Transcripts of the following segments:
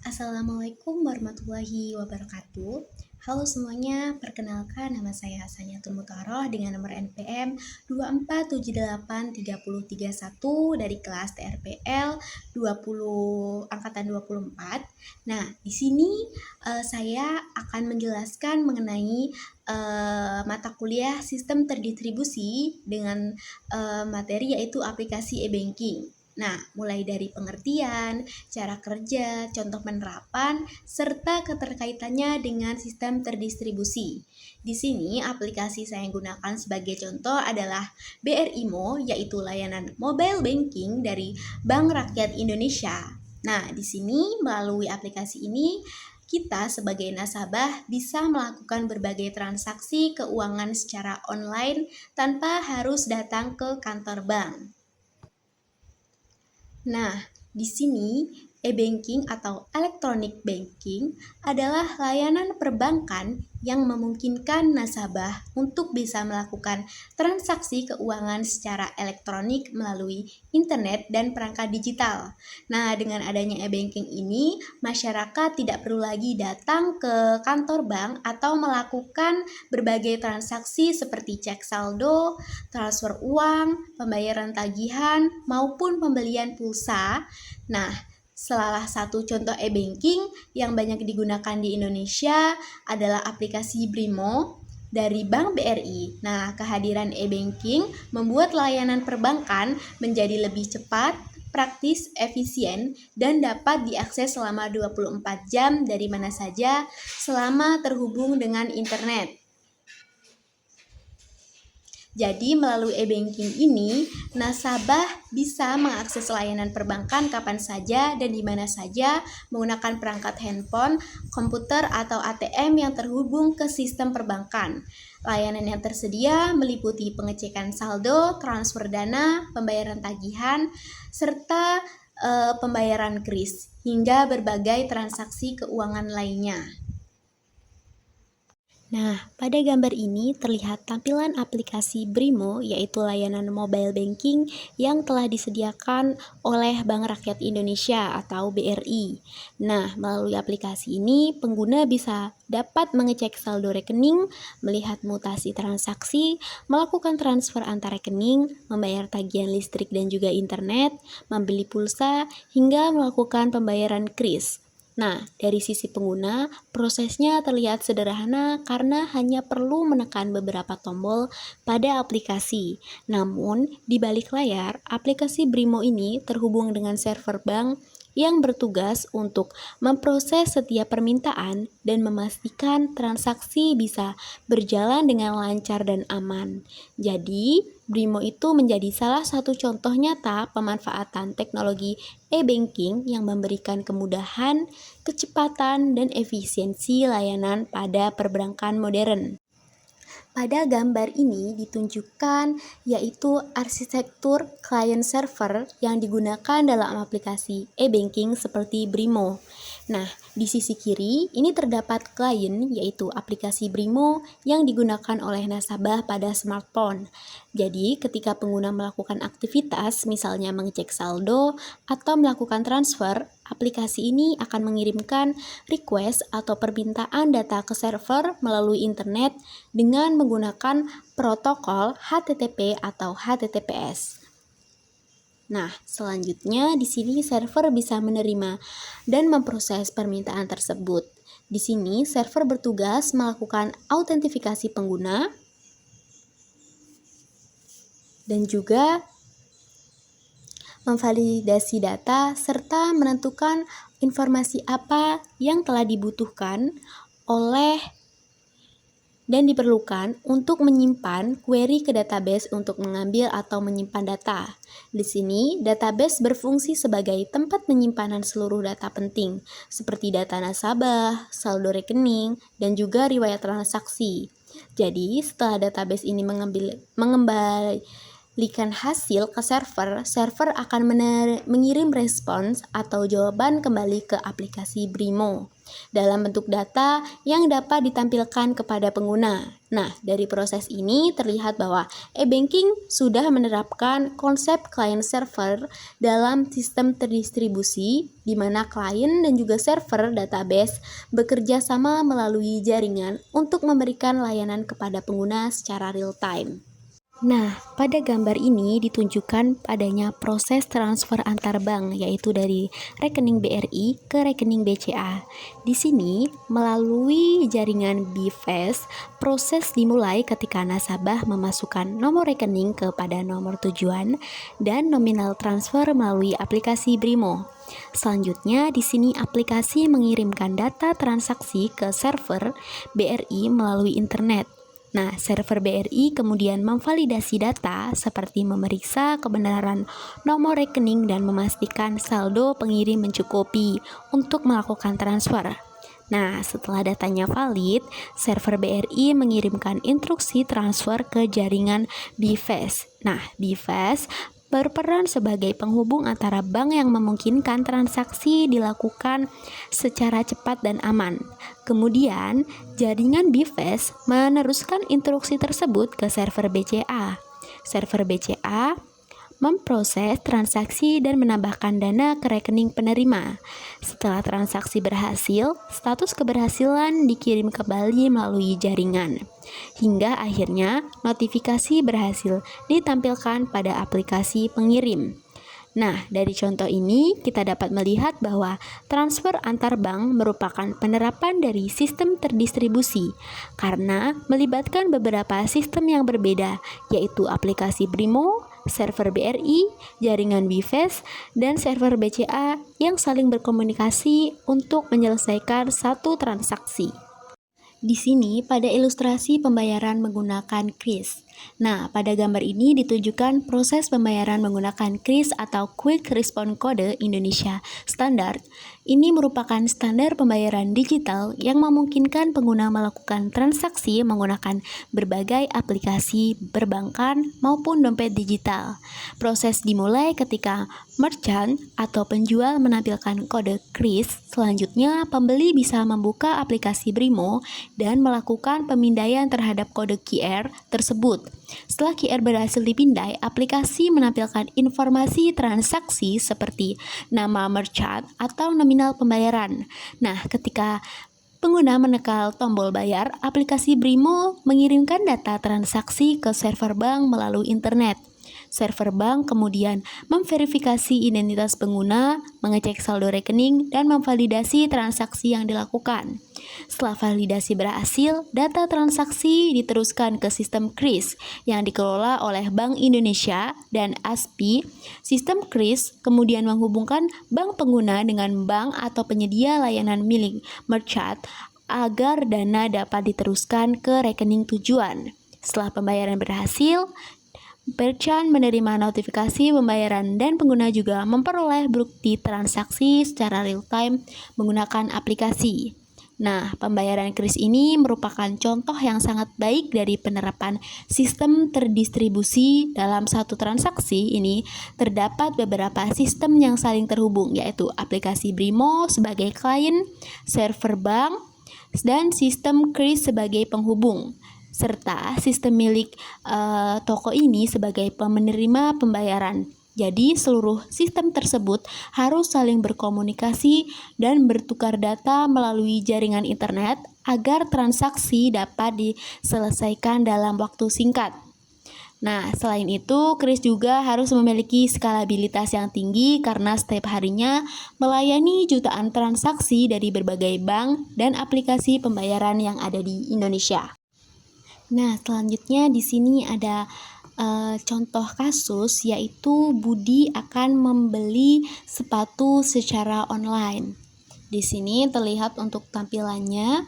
Assalamualaikum warahmatullahi wabarakatuh. Halo semuanya, perkenalkan nama saya Hasaniatul Mutaroh dengan nomor NPM 24783031 dari kelas TRPL 20 angkatan 24. Nah, di sini saya akan menjelaskan mengenai mata kuliah sistem terdistribusi dengan materi yaitu aplikasi e-banking. Nah, mulai dari pengertian, cara kerja, contoh penerapan, serta keterkaitannya dengan sistem terdistribusi. Di sini aplikasi saya yang gunakan sebagai contoh adalah BRIMO, yaitu layanan mobile banking dari Bank Rakyat Indonesia. Nah, di sini melalui aplikasi ini kita sebagai nasabah bisa melakukan berbagai transaksi keuangan secara online tanpa harus datang ke kantor bank. Nah, di sini e-banking atau electronic banking adalah layanan perbankan yang memungkinkan nasabah untuk bisa melakukan transaksi keuangan secara elektronik melalui internet dan perangkat digital. Nah, dengan adanya e-banking ini, masyarakat tidak perlu lagi datang ke kantor bank atau melakukan berbagai transaksi seperti cek saldo, transfer uang, pembayaran tagihan, maupun pembelian pulsa. Nah, salah satu contoh e-banking yang banyak digunakan di Indonesia adalah aplikasi BRIMO dari Bank BRI. Nah, kehadiran e-banking membuat layanan perbankan menjadi lebih cepat, praktis, efisien, dan dapat diakses selama 24 jam dari mana saja selama terhubung dengan internet. Jadi melalui e-banking ini, nasabah bisa mengakses layanan perbankan kapan saja dan di mana saja menggunakan perangkat handphone, komputer, atau ATM yang terhubung ke sistem perbankan. Layanan yang tersedia meliputi pengecekan saldo, transfer dana, pembayaran tagihan, serta pembayaran kris, hingga berbagai transaksi keuangan lainnya. Nah, pada gambar ini terlihat tampilan aplikasi BRIMO, yaitu layanan mobile banking yang telah disediakan oleh Bank Rakyat Indonesia atau BRI. Nah, melalui aplikasi ini, pengguna bisa dapat mengecek saldo rekening, melihat mutasi transaksi, melakukan transfer antar rekening, membayar tagihan listrik dan juga internet, membeli pulsa, hingga melakukan pembayaran kris. Nah, dari sisi pengguna, prosesnya terlihat sederhana karena hanya perlu menekan beberapa tombol pada aplikasi. Namun, di balik layar, aplikasi BRIMO ini terhubung dengan server bank yang bertugas untuk memproses setiap permintaan dan memastikan transaksi bisa berjalan dengan lancar dan aman. Jadi, BRIMO itu menjadi salah satu contoh nyata pemanfaatan teknologi e-banking yang memberikan kemudahan, kecepatan, dan efisiensi layanan pada perbankan modern. Pada gambar ini ditunjukkan yaitu arsitektur client server yang digunakan dalam aplikasi e-banking seperti BRIMO. Nah, di sisi kiri ini terdapat klien yaitu aplikasi BRIMO yang digunakan oleh nasabah pada smartphone. Jadi, ketika pengguna melakukan aktivitas misalnya mengecek saldo atau melakukan transfer, aplikasi ini akan mengirimkan request atau permintaan data ke server melalui internet dengan menggunakan protokol HTTP atau HTTPS. Nah, selanjutnya di sini server bisa menerima dan memproses permintaan tersebut. Di sini server bertugas melakukan autentifikasi pengguna dan juga memvalidasi data serta menentukan informasi apa yang telah dibutuhkan oleh dan diperlukan untuk menyimpan query ke database untuk mengambil atau menyimpan data. Di sini, database berfungsi sebagai tempat penyimpanan seluruh data penting, seperti data nasabah, saldo rekening, dan juga riwayat transaksi. Jadi, setelah database ini mengirimkan hasil ke server, server akan mengirim respons atau jawaban kembali ke aplikasi Brimo dalam bentuk data yang dapat ditampilkan kepada pengguna. Nah, dari proses ini terlihat bahwa e-banking sudah menerapkan konsep client server dalam sistem terdistribusi di mana klien dan juga server database bekerja sama melalui jaringan untuk memberikan layanan kepada pengguna secara real time. Nah, pada gambar ini ditunjukkan adanya proses transfer antar bank, yaitu dari rekening BRI ke rekening BCA. Di sini, melalui jaringan BVAS, proses dimulai ketika nasabah memasukkan nomor rekening kepada nomor tujuan dan nominal transfer melalui aplikasi Brimo. Selanjutnya, di sini aplikasi mengirimkan data transaksi ke server BRI melalui internet. Nah, server BRI kemudian memvalidasi data seperti memeriksa kebenaran nomor rekening dan memastikan saldo pengirim mencukupi untuk melakukan transfer. Nah, setelah datanya valid, server BRI mengirimkan instruksi transfer ke jaringan BVAS. Nah, BVAS berperan sebagai penghubung antara bank yang memungkinkan transaksi dilakukan secara cepat dan aman. Kemudian, jaringan BVAS meneruskan instruksi tersebut ke server BCA. Server BCA memproses transaksi dan menambahkan dana ke rekening penerima. Setelah transaksi berhasil, status keberhasilan dikirim kembali melalui jaringan. Hingga akhirnya notifikasi berhasil ditampilkan pada aplikasi pengirim. Nah, dari contoh ini kita dapat melihat bahwa transfer antar bank merupakan penerapan dari sistem terdistribusi karena melibatkan beberapa sistem yang berbeda, yaitu aplikasi Brimo, server BRI, jaringan BVAS, dan server BCA yang saling berkomunikasi untuk menyelesaikan satu transaksi. Di sini pada ilustrasi pembayaran menggunakan kris. Nah, pada gambar ini ditunjukkan proses pembayaran menggunakan kris atau Quick Response Code Indonesia Standard. Ini merupakan standar pembayaran digital yang memungkinkan pengguna melakukan transaksi menggunakan berbagai aplikasi perbankan maupun dompet digital. Proses dimulai ketika merchant atau penjual menampilkan kode kris. Selanjutnya, pembeli bisa membuka aplikasi Brimo dan melakukan pemindaian terhadap kode QR tersebut. Setelah QR berhasil dipindai, aplikasi menampilkan informasi transaksi seperti nama merchant atau nominal pembayaran. Nah, ketika pengguna menekan tombol bayar, aplikasi Brimo mengirimkan data transaksi ke server bank melalui internet. Server bank kemudian memverifikasi identitas pengguna, mengecek saldo rekening, dan memvalidasi transaksi yang dilakukan. Setelah validasi berhasil, data transaksi diteruskan ke sistem kris yang dikelola oleh Bank Indonesia dan ASPI. Sistem kris kemudian menghubungkan bank pengguna dengan bank atau penyedia layanan milik merchant agar dana dapat diteruskan ke rekening tujuan. Setelah pembayaran berhasil, merchant menerima notifikasi pembayaran dan pengguna juga memperoleh bukti transaksi secara real time menggunakan aplikasi. Nah, pembayaran kris ini merupakan contoh yang sangat baik dari penerapan sistem terdistribusi. Dalam satu transaksi ini terdapat beberapa sistem yang saling terhubung, yaitu aplikasi Brimo sebagai klien, server bank, dan sistem kris sebagai penghubung, serta sistem milik toko ini sebagai penerima pembayaran. Jadi seluruh sistem tersebut harus saling berkomunikasi dan bertukar data melalui jaringan internet agar transaksi dapat diselesaikan dalam waktu singkat. Nah, selain itu, kris juga harus memiliki skalabilitas yang tinggi karena setiap harinya melayani jutaan transaksi dari berbagai bank dan aplikasi pembayaran yang ada di Indonesia. Nah, selanjutnya di sini ada contoh kasus, yaitu Budi akan membeli sepatu secara online. Di sini terlihat untuk tampilannya.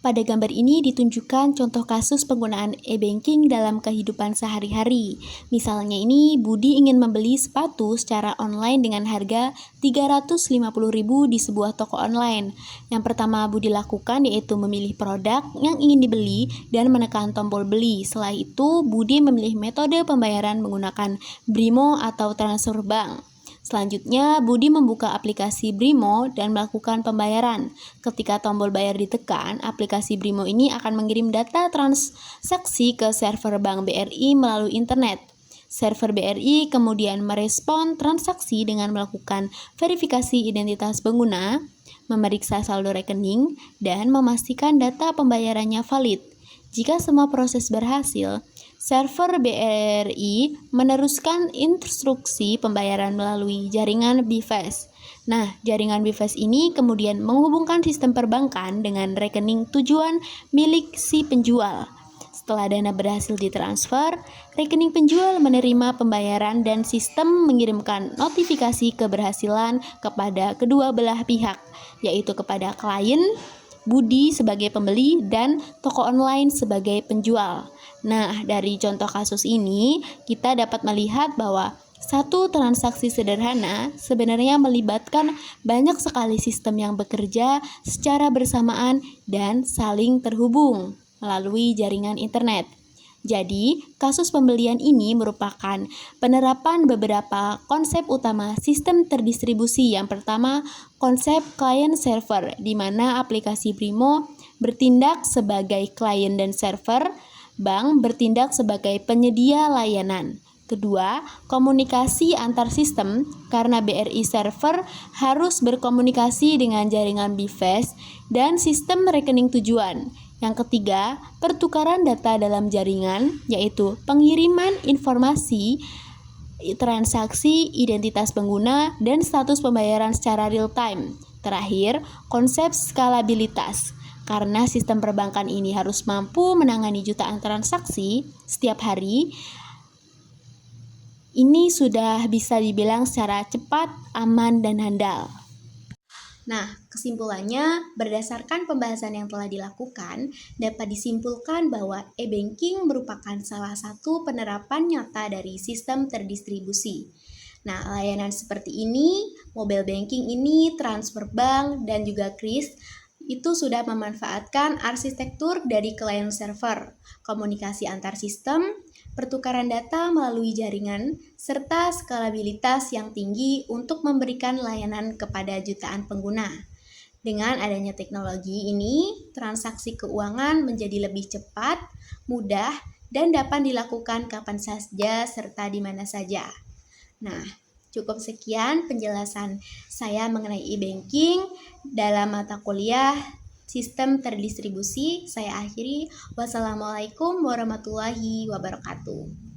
Pada gambar ini ditunjukkan contoh kasus penggunaan e-banking dalam kehidupan sehari-hari. Misalnya ini, Budi ingin membeli sepatu secara online dengan harga Rp350.000 di sebuah toko online. Yang pertama Budi lakukan yaitu memilih produk yang ingin dibeli dan menekan tombol beli. Setelah itu, Budi memilih metode pembayaran menggunakan Brimo atau transfer bank. Selanjutnya, Budi membuka aplikasi Brimo dan melakukan pembayaran. Ketika tombol bayar ditekan, aplikasi Brimo ini akan mengirim data transaksi ke server Bank BRI melalui internet. Server BRI kemudian merespon transaksi dengan melakukan verifikasi identitas pengguna, memeriksa saldo rekening, dan memastikan data pembayarannya valid. Jika semua proses berhasil, server BRI meneruskan instruksi pembayaran melalui jaringan BVAS. Nah, jaringan BVAS ini kemudian menghubungkan sistem perbankan dengan rekening tujuan milik si penjual. Setelah dana berhasil ditransfer, rekening penjual menerima pembayaran dan sistem mengirimkan notifikasi keberhasilan kepada kedua belah pihak, yaitu kepada klien Budi sebagai pembeli dan toko online sebagai penjual. Nah, dari contoh kasus ini, kita dapat melihat bahwa satu transaksi sederhana sebenarnya melibatkan banyak sekali sistem yang bekerja secara bersamaan dan saling terhubung melalui jaringan internet. Jadi, kasus pembelian ini merupakan penerapan beberapa konsep utama sistem terdistribusi. Yang pertama, konsep client server, di mana aplikasi Brimo bertindak sebagai klien dan server, bank bertindak sebagai penyedia layanan. Kedua, komunikasi antar sistem, karena BRI server harus berkomunikasi dengan jaringan BVAS dan sistem rekening tujuan. Yang ketiga, pertukaran data dalam jaringan, yaitu pengiriman informasi, transaksi, identitas pengguna, dan status pembayaran secara real-time. Terakhir, konsep skalabilitas, karena sistem perbankan ini harus mampu menangani jutaan transaksi setiap hari. Ini sudah bisa dibilang secara cepat, aman, dan handal. Nah, kesimpulannya, berdasarkan pembahasan yang telah dilakukan, dapat disimpulkan bahwa e-banking merupakan salah satu penerapan nyata dari sistem terdistribusi. Nah, layanan seperti ini, mobile banking ini, transfer bank, dan juga kris, itu sudah memanfaatkan arsitektur dari client server, komunikasi antar sistem, pertukaran data melalui jaringan, serta skalabilitas yang tinggi untuk memberikan layanan kepada jutaan pengguna. Dengan adanya teknologi ini, transaksi keuangan menjadi lebih cepat, mudah, dan dapat dilakukan kapan saja serta di mana saja. Nah, cukup sekian penjelasan saya mengenai e-banking dalam mata kuliah Sistem Terdistribusi. Saya akhiri. Wassalamualaikum warahmatullahi wabarakatuh.